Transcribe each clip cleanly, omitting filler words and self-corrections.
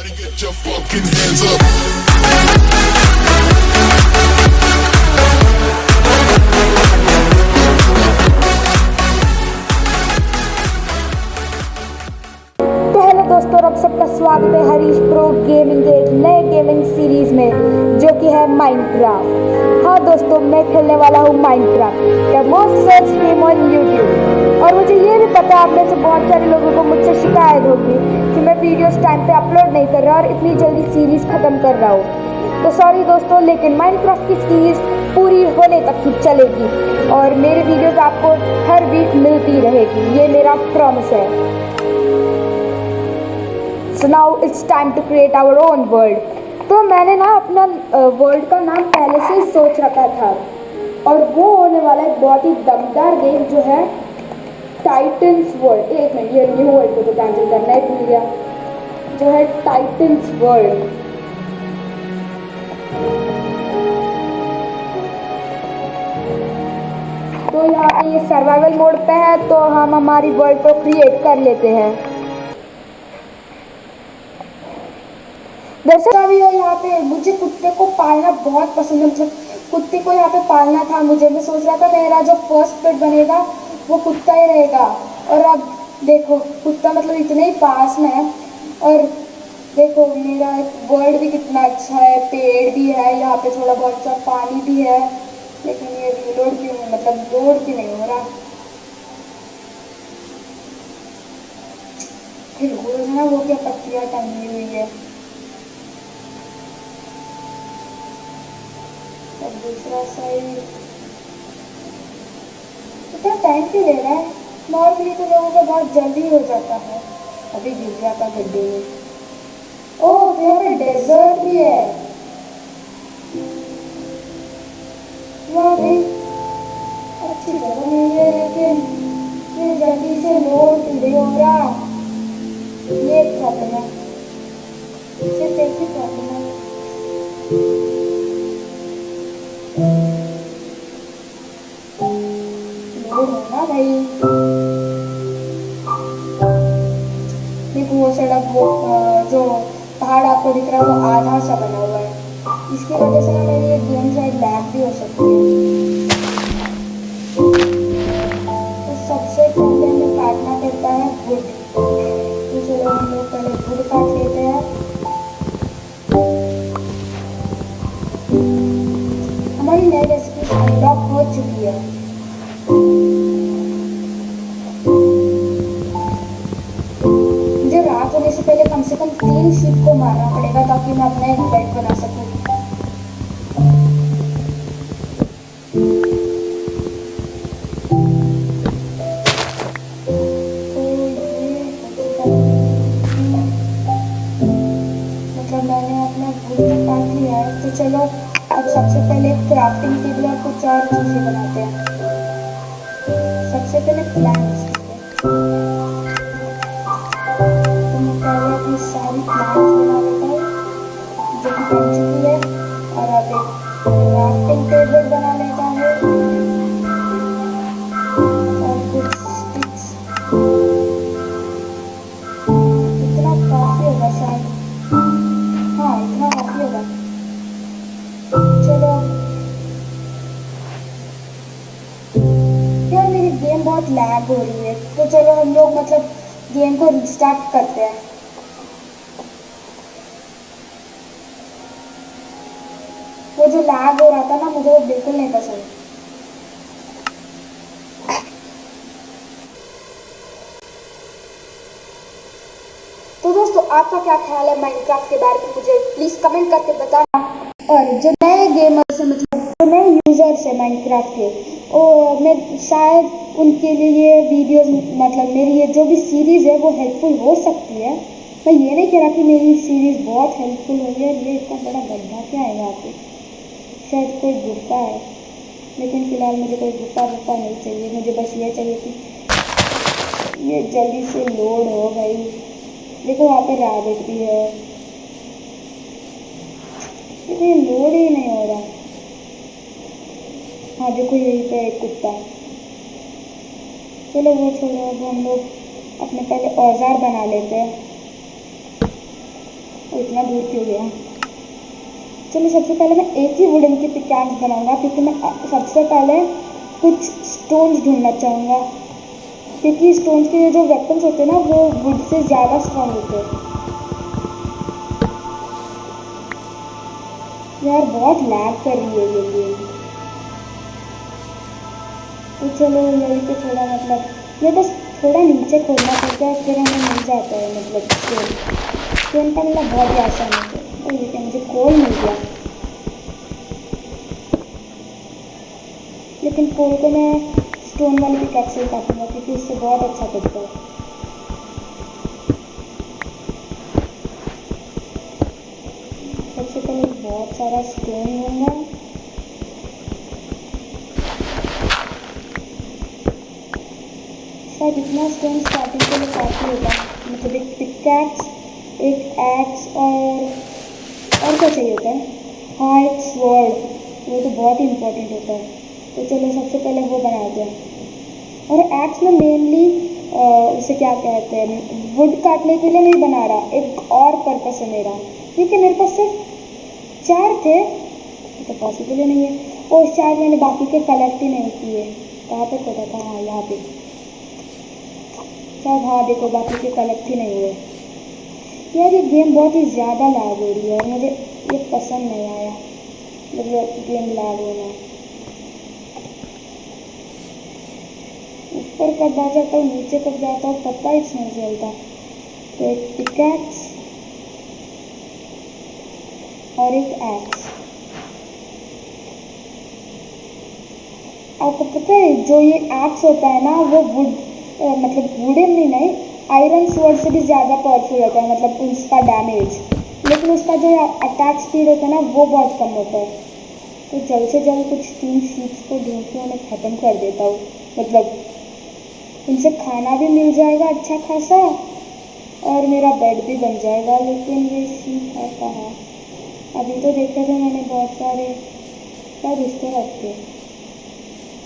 Get your fucking hands up. तो hello दोस्तों, आप सबका स्वागत है हरीश प्रो गेमिंग के एक नए गेमिंग सीरीज में जो कि है माइनक्राफ्ट। हाँ दोस्तों, मैं खेलने वाला हूँ Minecraft the most search game on YouTube. और मुझे ये भी पता है आप में से बहुत सारे लोगों को मुझसे शिकायत होगी कि मैं वीडियोस टाइम पे अपलोड नहीं कर रहा और इतनी जल्दी सीरीज ख़त्म कर रहा हूँ। तो सॉरी दोस्तों, लेकिन माइनक्राफ्ट की सीरीज पूरी होने तक ही चलेगी और मेरी वीडियोस आपको हर वीक मिलती रहेगी, ये मेरा प्रॉमिस है। So now it's time to create our own world. तो मैंने ना अपना वर्ल्ड का नाम पहले से ही सोच रखा था और वो होने वाला एक बहुत ही दमदार गेम जो है टाइटन्स वर्ल्ड। एक मिनट, ये न्यू वर्ल्ड को तो कैंसिल करना ही भूल गया, जो है टाइटन्स वर्ल्ड। तो यहाँ पे ये सर्वाइवल मोड पे है, तो हम हमारी वर्ल्ड को क्रिएट कर लेते हैं। दरअसल अभी यहाँ पे मुझे कुत्ते को पालना बहुत पसंद है, मतलब कुत्ते को यहाँ पे पालना था मुझे। मैं सोच रहा था मेरा जो फर्स्ट पेट बनेगा वो कुत्ता ही रहेगा। और अब देखो कुत्ता मतलब इतने ही पास में है और देखो मेरा वर्ल्ड भी कितना अच्छा है, पेड़ भी है यहाँ पे, थोड़ा बहुत सा पानी भी है। लेकिन ये रीलोड क्यों है, मतलब लोड क्यों नहीं हो रहा। फिर हो ना वो क्या पत्तियाँ टंगी हुई है। अब दूसरा साइड इतना टाइम क्यों ले रहा है। नॉर्मली तो लोगों का बहुत जल्दी हो जाता है। अभी गिर जाता गड्ढे में। ओह, यहाँ पे डेजर्ट भी है। वहाँ भी अच्छी जगह नहीं है, लेकिन ये जल्दी से लोड नहीं हो रहा। ये प्रॉब्लम है, सिर्फ एक ही प्रॉब्लम है। ना भाई देखो वो सड़क, वो जो पहाड़ आपको दिख रहा है वो आधा सा बना हुआ है। इसकी वजह से ना मेरी ये गेम शायद लैग भी हो सकती है। तो सबसे पहले हमें काटना पड़ता है वुड। तो चलो हम लोग पहले वुड काट लेते हैं। हमारी नई रेसिपी अनलॉक हो चुकी है। मुझे रात होने से पहले कम से कम 3 शीप को मारना पड़ेगा ताकि मैं अपना एक बेड बना सकूं। मतलब मैंने अपना वुड काट लिया है। तो चलो अब सबसे पहले क्राफ्टिंग टेबल और कुछ और चीज़ें बनाते हैं। सबसे पहले प्लांट्स, तो मैं पहले अपनी सारी प्लांट्स बना लेता हूँ जो कि बन चुकी है। और अब एक क्राफ्टिंग टेबल बना लेता हूँ और कुछ स्टिक्स। इतना काफ़ी होगा शायद, हाँ इतना काफ़ी होगा। चलो यार मेरी गेम बहुत लैग हो रही है, तो चलो हम लोग मतलब गेम को रिस्टार्ट करते हैं। वो जो लैग हो रहा था ना, मुझे वो बिल्कुल नहीं पसंद। तो दोस्तों आपका क्या ख्याल है माइनक्राफ्ट के बारे में, मुझे प्लीज़ कमेंट करके बताना। और जो नए गेमर्स हैं, मतलब जो नए यूज़र्स हैं माइनक्राफ्ट के, और मैं शायद उनके लिए ये वीडियोस, मतलब मेरी ये जो भी सीरीज़ है वो हेल्पफुल हो सकती है। मैं ये नहीं कह रहा कि मेरी सीरीज़ बहुत हेल्पफुल होगी। और ये इतना बड़ा गड्ढा क्या है यहाँ पे, शायद कोई गुफा है, लेकिन फ़िलहाल मुझे कोई गुफा नहीं चाहिए। मुझे बस ये चाहिए कि ये जल्दी से लोड हो भाई। देखो वहाँ पे रैबिट भी है, लेकिन लोड ही नहीं हो रहा। हाँ देखो यहीं पे एक कुत्ता। चलो वो छोड़ो, अब हम लोग अपने पहले औजार बना लेते हैं। वो इतना दूर क्यों गया? चलिए सबसे पहले मैं एक ही वुडन की पिकैक्स बनाऊंगा, क्योंकि मैं सबसे पहले कुछ स्टोन्स ढूंढना चाहूँगा, क्योंकि स्टोन्स के जो वेपन्स होते हैं ना वो वुड से ज़्यादा स्ट्रॉन्ग होते हैं। यार बहुत लैग कर रही है ये गेम। तो चलो यही पे थोड़ा मतलब ये बस थोड़ा नीचे खोलना पड़ता है, फिर हमें मिल जाता है मतलब स्टोन का मतलब बहुत ही आसान है। तो ये क्या मुझे कोल मिल गया, लेकिन कोल को मैं स्टोन वाली पिकैक्स से काटूंगा क्योंकि उससे बहुत अच्छा कटता है। सबसे पहले बहुत सारा स्टोन लूँगा। शायद इतना स्टोन स्टार्टिंग के लिए काफ़ी होगा, मतलब एक पिकैक्स, एक एक्स और क्या चाहिए होता है? हाँ एक स्वॉर्ड, वो तो बहुत ही इम्पोर्टेंट होता है। तो चलो सबसे पहले वो बनाते हैं। और एक्स में मेनली उसे क्या कहते हैं, वुड काटने के लिए नहीं बना रहा, एक और पर्पस है मेरा, क्योंकि मेरे पास सिर्फ 4 थे, तो पॉसिबल ही नहीं है। और शायद मैंने बाकी के कलेक्ट ही नहीं किए। कहाँ पे खोटा था? हाँ यहाँ पे शायद। हाँ देखो बाकी के कलेक्ट ही नहीं हुए। यार ये गेम बहुत ही ज़्यादा लैग हो रही है और मुझे ये पसंद नहीं आया, मतलब गेम लैग होना। ऊपर कब आ जाता हूँ नीचे कब जाता हूँ पता ही नहीं चलता। तो एक पिकैक्स और एक एक्स। आपको पता है जो ये एक्स होता है ना वो वुड मतलब वुडन भी नहीं, आयरन स्वॉर्ड से भी ज़्यादा पावरफुल होता है, मतलब उसका डैमेज, लेकिन उसका जो अटैक स्पीड होता है ना वो बहुत कम होता है। तो जल्द से जल्द कुछ 3 शीट्स को ढूंढ के उन्हें ख़त्म कर देता हूँ, मतलब उनसे खाना भी मिल जाएगा अच्छा खासा और मेरा बेड भी बन जाएगा। लेकिन ये शीट है कहाँ? अभी तो देखे थे मैंने बहुत सारे, शायद उस पर रखते,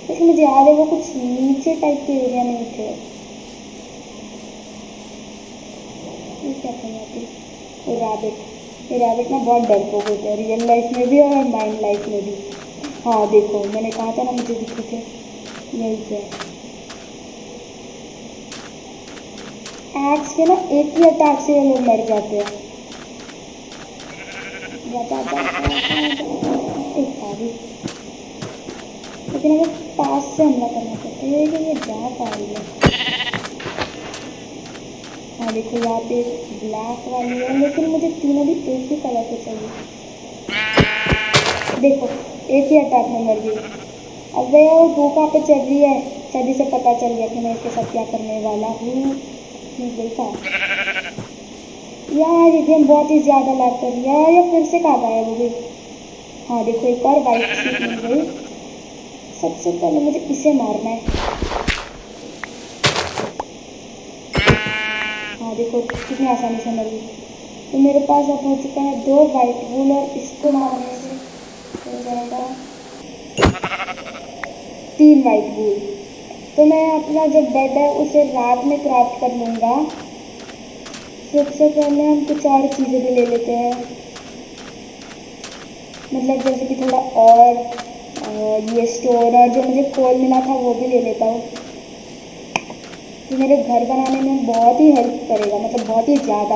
लेकिन मुझे याद है वो कुछ नीचे टाइप के एरिया में थे। ये क्या था यहाँ पे? वो रैबिट। ये रैबिट ना बहुत डरपोक होते हैं, रियल लाइफ में भी और माइंड लाइफ में भी। हाँ देखो मैंने कहा था ना मुझे दिखे थे, यही थे। एक्स के ना एक ही अटैक से ये लोग मर जाते हैं। लेकिन हमें पास से हमला करना पड़ता है, लेकिन ये जा पा रही है। हाँ देखो यहाँ पे ब्लैक वाली है, लेकिन मुझे तीनों भी एक ही कलर के चाहिए। देखो एक ही अटैक में मर गई। अब वो दो कहाँ पे चल रही है, सभी से पता चल गया कि मैं इसके साथ क्या करने वाला हूँ। देखा यार ये गेम बहुत ही ज़्यादा लैग कर रही है। या फिर से कहाँ गया वो भी? हाँ देखो एक और वाइट शीट मिल गई। सबसे पहले मुझे इसे मारना है। हाँ देखो कितनी आसानी से मर गई। तो मेरे पास अब हो चुका है 2 वाइट वूल और इसको मारने से हो जाएगा 3 वाइट वूल। तो मैं अपना जो बेड है उसे रात में क्राफ्ट कर लूँगा। सबसे पहले हम कुछ और चीज़ें भी ले लेते हैं, मतलब जैसे कि थोड़ा और ये स्टोन और जो मुझे कोल मिला था वो भी ले लेता हूँ। तो मेरे घर बनाने में बहुत ही हेल्प करेगा, मतलब बहुत ही ज़्यादा।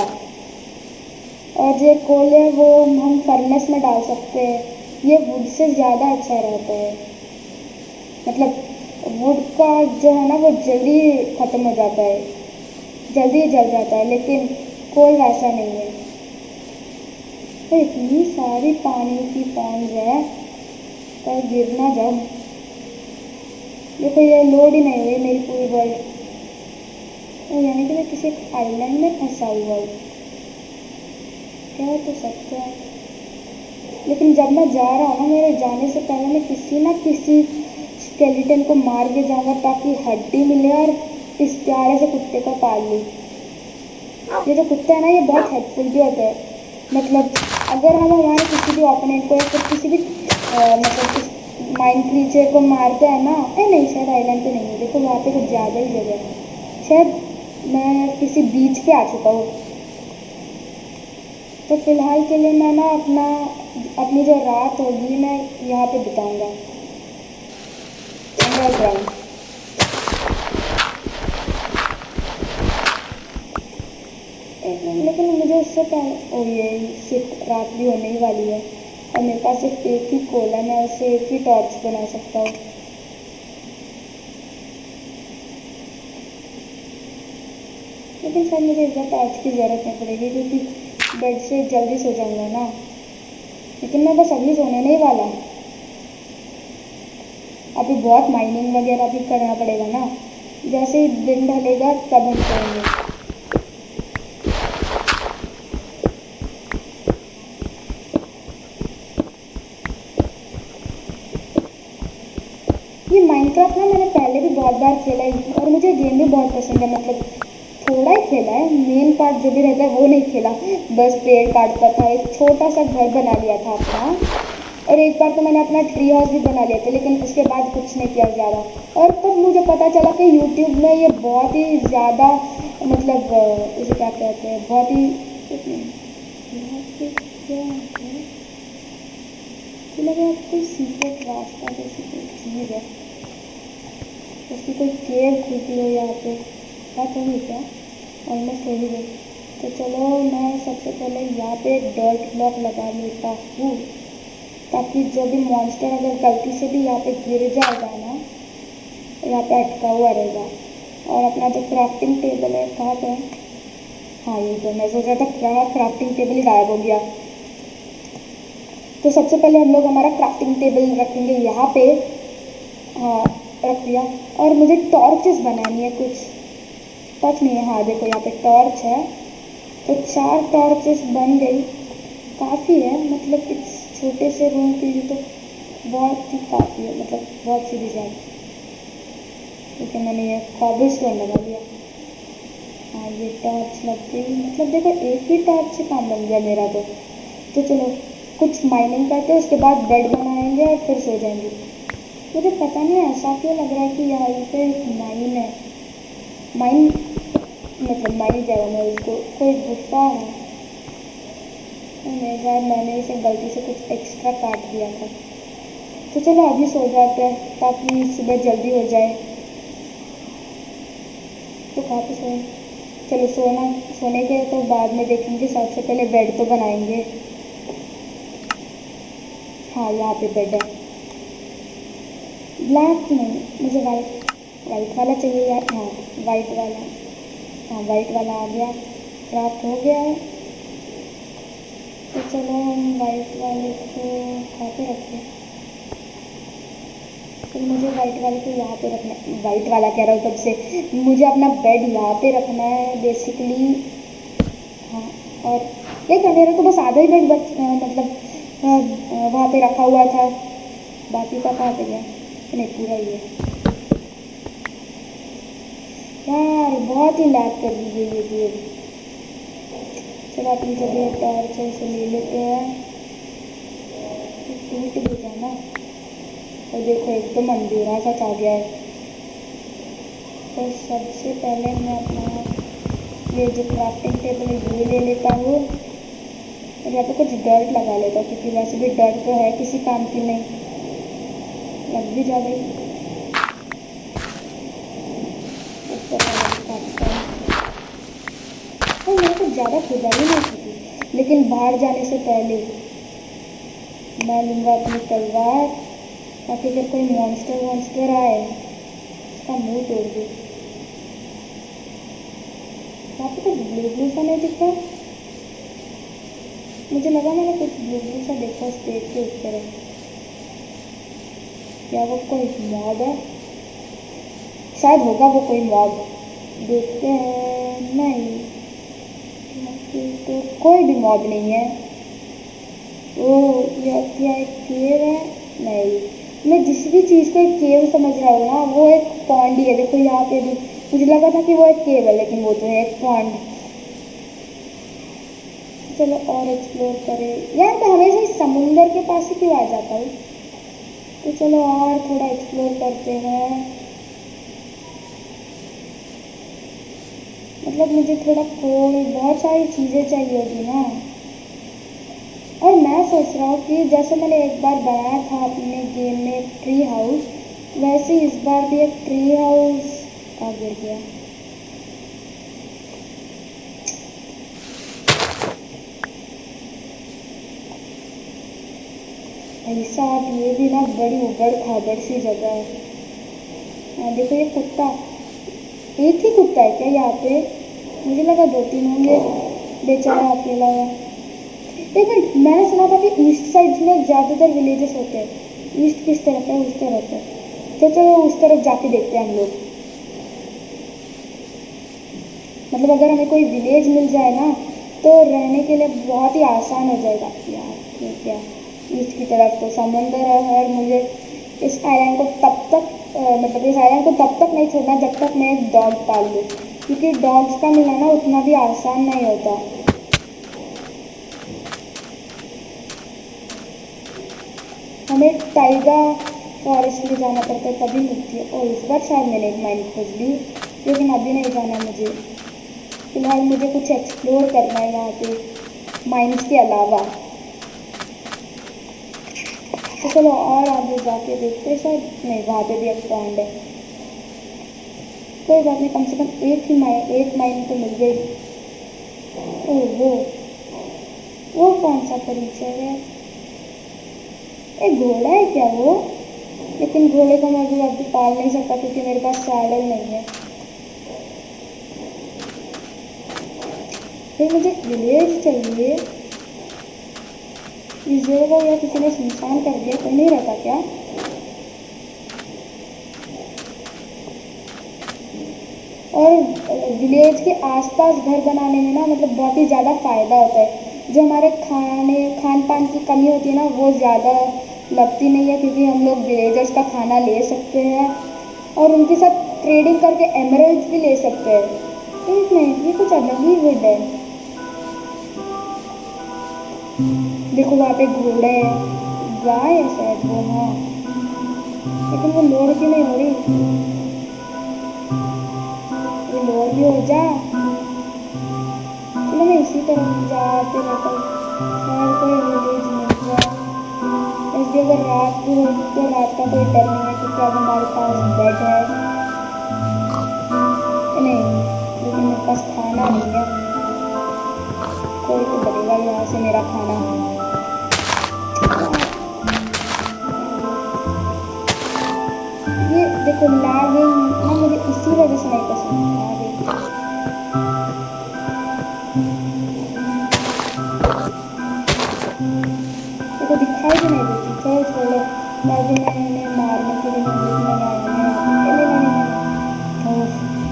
और जो कोल है वो हम फर्नेस में डाल सकते हैं, ये वुड से ज़्यादा अच्छा रहता है। मतलब वुड का जो है ना वो जल्दी ख़त्म हो जाता है, जल्दी जल जाता है, लेकिन कोल वैसा नहीं है। तो इतनी सारी पानी की पॉन्ड्स है पर गिर ना जाऊँ। देखो ये लोड ही नहीं हुई मेरी पूरी वर्ल्ड, तो यानी कि मैं किसी आइलैंड में फंसा हुआ हूँ, कह तो सकते हैं। लेकिन जब मैं जा रहा हूँ ना, मेरे जाने से पहले मैं किसी ना किसी स्केलेटन को मार के जाऊँगा ताकि हड्डी मिले और इस प्यारे से कुत्ते को पाल लूँ। ये जो कुत्ता है ना ये बहुत हेल्पफुल भी होता है, मतलब अगर हम हमारे किसी भी ओपोनेंट को या फिर किसी भी मतलब माइंड क्रीचर को मारते हैं ना, नहीं शायद आइलैंड पे नहीं है, देखो वहाँ पे कुछ ज़्यादा ही जगह है। शायद मैं किसी बीच पे आ चुका हूँ। तो फिलहाल के लिए मैं ना अपनी जो रात होगी मैं यहाँ पे बिताऊंगा अंडरग्राउंड। लेकिन मुझे उससे पहले ये शिफ्ट रात भी होने ही वाली है और मेरे पास सिर्फ एक ही कोल है, मैं उससे एक ही टॉर्च बना सकता हूँ। लेकिन शायद मुझे इस बार टॉर्च की ज़रूरत नहीं पड़ेगी क्योंकि बेड से जल्दी सो जाऊंगा ना। लेकिन मैं बस अभी सोने नहीं वाला, अभी बहुत माइनिंग वगैरह भी करना पड़ेगा ना। जैसे ही दिन ढलेगा तब हम करेंगे। ये माइनक्राफ्ट ना मैंने पहले भी बहुत बार खेला है और मुझे गेम भी बहुत पसंद है। मतलब थोड़ा ही खेला है, मेन पार्ट जो भी रहता है वो नहीं खेला। बस पेड़ काटता था, एक छोटा सा घर बना लिया था अपना, और एक बार तो मैंने अपना ट्री हाउस भी बना लिया था, लेकिन उसके बाद कुछ नहीं किया ज़्यादा। और तब मुझे पता चला कि यूट्यूब में ये बहुत ही ज़्यादा मतलब इसे क्या कहते हैं, बहुत ही लगे कोई सीक्रेट रास्ता जैसी कोई चीज़ है, उसकी कोई केव खुलती हो यहाँ पे। बात होगी क्या? ऑलमोस्ट हो ही गई। तो चलो मैं सबसे पहले यहाँ पे एक डर्ट ब्लॉक लगा लेता हूँ ताकि जो भी मॉन्स्टर अगर गलती से भी यहाँ पे गिर जाएगा ना, यहाँ पे अटका हुआ रहेगा। और अपना जो क्राफ्टिंग टेबल है कहाँ पे है? हाँ ये तो मैं सोच रहा था क्या क्राफ्टिंग टेबल ही गायब हो गया। तो सबसे पहले हम लोग हमारा क्राफ्टिंग टेबल रखेंगे यहाँ पे। हाँ रख दिया। और मुझे टॉर्चेस बनानी है कुछ। टॉर्च नहीं है, हाँ देखो यहाँ पे टॉर्च है। तो 4 टॉर्चेस बन गई, काफ़ी है। मतलब इस छोटे से रूम के लिए तो बहुत ही काफ़ी है, मतलब बहुत सीधी जाए। ठीक है, मैंने ये कॉबलस्टोन लगा दिया। हाँ ये टॉर्च लग गई, मतलब देखो एक ही टॉर्च से काम बन गया मेरा तो चलो कुछ माइनिंग करते हैं, उसके बाद बेड बनाएंगे और फिर सो जाएंगे। मुझे पता नहीं ऐसा क्यों लग रहा है कि यहाँ पे एक माइन है। माइन मतलब माइन जगह में उसको कोई गुफा है। नहीं शायद मैंने इसे गलती से कुछ एक्स्ट्रा काट दिया था। तो चलो अभी सो जाते हैं ताकि सुबह जल्दी हो जाए। तो कहाँ पे सोए? चलो सोने के तो बाद में देखेंगे, सबसे पहले बेड तो बनाएंगे। हाँ यहाँ पे बेड है। ब्लैक नहीं, मुझे वाइट वाला चाहिए यार। हाँ वाइट वाला, हाँ वाइट वाला आ गया, क्राफ्ट हो गया है। तो चलो हम वाइट वाले को कहाँ पे रखें? तो मुझे वाइट वाले को यहाँ पे रखना है। वाइट वाला कह रहा हूँ तब से, मुझे अपना बेड यहाँ पे रखना है बेसिकली। हाँ और देखा मेरा तो बस आधा ही बेड मतलब वहाँ पे रखा हुआ था, बाकी का कहाँ पे गया? नहीं पूरा ही है यार, बहुत ही लैग कर दी है ये गेम। चलो अपनी जो भी टॉर्च है उसे ले लेते हैं। टूट भी गया ना, और देखो एकदम अंधेरा सा आ गया है। तो सबसे पहले मैं अपना ये जो क्राफ्टिंग टेबल है ये ले लेता हूँ और यहाँ पे कुछ डर्ट लगा लेता हूँ क्योंकि वैसे भी डर्ट तो है किसी काम की नहीं, लग भी जा गई। और मैं तो ज़्यादा खुदाई नहीं की, लेकिन बाहर जाने से पहले मैं लूँगा अपनी तलवार ताकि अगर कोई मॉन्स्टर आए उसका मुंह तोड़ दूँ। यहाँ पे कुछ ब्लू सा नहीं दिख रहा, मुझे लगा मैंने कुछ ब्लू सा देखा उस पेड़ के ऊपर है। क्या वो कोई मॉब है? शायद होगा वो कोई मॉब, देखते हैं। नहीं तो कोई भी मॉब नहीं है। ओह यह क्या एक केव है? नहीं, मैं जिस भी चीज़ को एक केव समझ रहा हूँ ना वो एक पॉन्ड ही है। देखो यहाँ पे भी मुझे लगा था कि वो एक केव है, लेकिन वो तो है एक पॉन्ड। चलो और एक्सप्लोर करें। यार मैं हमेशा इस समुंदर के पास ही क्यों आ जाता हूँ? तो चलो और थोड़ा एक्सप्लोर करते हैं। मतलब मुझे थोड़ा कोई बहुत सारी चीज़ें चाहिए होगी ना, सोच रहा हूँ कि जैसे मैंने एक बार बनाया था अपने गेम में ट्री हाउस, वैसे इस बार भी एक ट्री हाउस गिर गया। ऐसा आप ये भी ना बड़ी उबड़ खाबड़ सी जगह है। देखो ये कुत्ता, एक ही कुत्ता है क्या यहाँ पे? मुझे लगा 2-3 होंगे, बेचारा अकेला है। एक मिनट, मैंने सुना था कि ईस्ट साइड में ज़्यादातर विलेजेस होते हैं। ईस्ट किस तरफ है? उस तरफ है। तो चलो उस तरफ जाके देखते हैं हम लोग। मतलब अगर हमें कोई विलेज मिल जाए ना तो रहने के लिए बहुत ही आसान हो जाएगा। यार ये क्या, ईस्ट की तरफ तो समुंदर है और मुझे इस आइलैंड को इस आइलैंड को तब तक नहीं छोड़ना जब तक मैं एक डॉग पाल लूँ, क्योंकि डॉग्स का मिलाना उतना भी आसान नहीं होता। हमें टाइगा फॉरेस्ट में जाना पड़ता है तभी मिलती है। और इस बार शायद मैंने एक माइन खोज ली, लेकिन अभी नहीं जाना मुझे। फिलहाल मुझे कुछ एक्सप्लोर करना है यहाँ पे माइंस के अलावा। तो चलो और आगे जाके देखते हैं। शायद नहीं, वहाँ पे भी एक पॉन्ड है। कोई बात नहीं, कम से कम एक माइन तो मिल गई। ओह वो कौन सा परिचय है? एक घोड़ा है क्या वो? लेकिन घोड़े को मैं भी अभी पाल नहीं सकता क्योंकि मेरे पास सैडल नहीं है। फिर मुझे विलेज चाहिए। इस जगह को या किसी ने सुनसान कर दिया, कोई नहीं रहता क्या? और विलेज के आसपास घर बनाने में ना मतलब बहुत ही ज़्यादा फ़ायदा होता है। जो हमारे खान पान की कमी होती है ना वो ज़्यादा लगती नहीं है, क्योंकि हम लोग विलेजर्स का खाना ले सकते हैं और उनके साथ ट्रेडिंग करके एमरल्ड्स भी ले सकते हैं। एक मिनट, ये कुछ अलग ही वुड है। देखो वहाँ पे घोड़े हैं, गाय है शायद वो। हाँ, लेकिन वो लोड क्यों नहीं हो रही? ये लोड भी हो जा। चलो मैं इसी तरफ जाते रहता हूँ, शायद कोई विलेज मिल जाए। इसलिए अगर रात को हो तो रात का कोई डर नहीं है, क्योंकि अब हमारे पास बेड है। नहीं, लेकिन मेरे पास खाना नहीं है। कोई तो बनेगा यहाँ से मेरा खाना। ये देखो लैगिंग ना, मुझे इसी वजह से नहीं पसंद लैगिंग। देखो दिखाई भी नहीं देती। चलो छोड़ो, मैंने मारने के लिए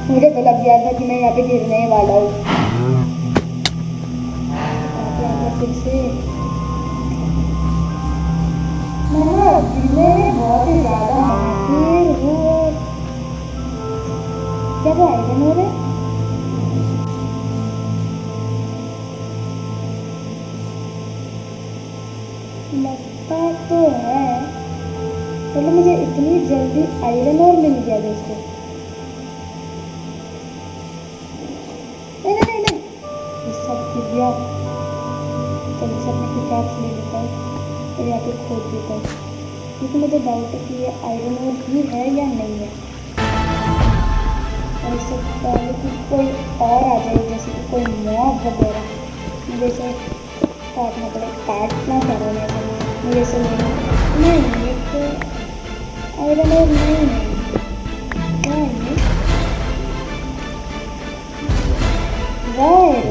मुझे तो लग गया था कि मैं यहाँ पे गिरने वाला हूँ। फिर से मैं बहुत ही ज़्यादा माहिर हूँ। क्या वो आइरन हो रहे? लगता तो है, मतलब मुझे इतनी जल्दी आयरन और मिल गया दोस्तों। नहीं, ये सब गिर गया। चलो सब में पिकैक्स ले लेता हूँ और यहाँ पे खोद देता हूँ, क्योंकि मुझे डाउट है कि ये आयरन और ही है या नहीं है। और इससे पहले कि कोई और आ जाए, जैसे कि कोई मॉब वगैरह, मुझे इसे काटना पड़ेगा। काटना करो मुझे इसे नहीं, ये तो आयरन और नहीं है। क्या है वायर?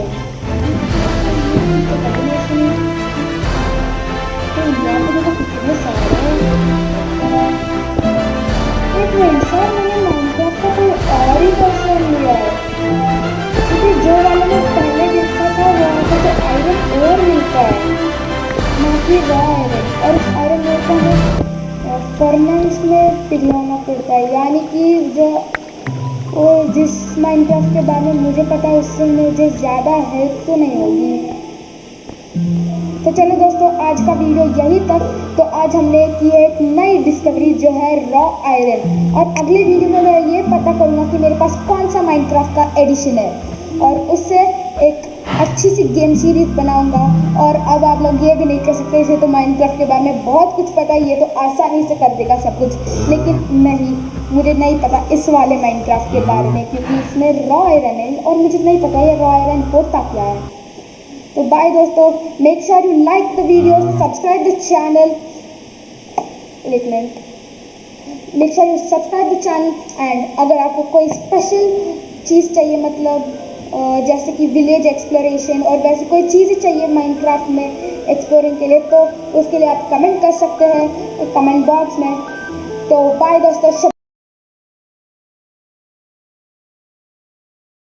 तो कभी नहीं सुनी। तो यहाँ पे देखो कितने सारे एक मिनट सर, मैंने माइनक्राफ्ट का कोई और ही वर्जन लिया है, क्योंकि जो वाला मैं पहले देखता था वहाँ पर तो आयरन और मिलता है, ना कि रॉ आयरन। और इस आयरन और को हमें फर्नेस में पिघलाना पड़ता है, यानी कि जो वो जिस माइनक्राफ्ट के बारे में मुझे पता है उससे मुझे ज़्यादा हेल्प तो नहीं होगी। तो चलो दोस्तों, आज का वीडियो यही तक। तो आज हमने की है एक नई डिस्कवरी जो है रॉ आयरन, और अगले वीडियो में मैं ये पता करूँगा कि मेरे पास कौन सा माइनक्राफ्ट का एडिशन है और उससे एक अच्छी सी गेम सीरीज बनाऊंगा। और अब आप लोग ये भी नहीं कह सकते इसे तो माइनक्राफ्ट के बारे में बहुत कुछ पता है, ये तो आसानी से कर देगा सब कुछ, लेकिन नहीं, मुझे नहीं पता इस वाले माइनक्राफ्ट के बारे में, क्योंकि इसमें रॉ आयरन है और मुझे नहीं पता ये रॉ आयरन होता क्या है। तो बाय दोस्तों, make sure you like the video, subscribe the channel, एक minute, make sure you subscribe the channel. And अगर आपको कोई स्पेशल चीज़ चाहिए, मतलब जैसे कि विलेज एक्सप्लोरेशन और वैसे कोई चीज़ें चाहिए माइनक्राफ्ट में एक्सप्लोरिंग के लिए, तो उसके लिए आप कमेंट कर सकते हैं कमेंट बॉक्स में। तो बाय दोस्तों।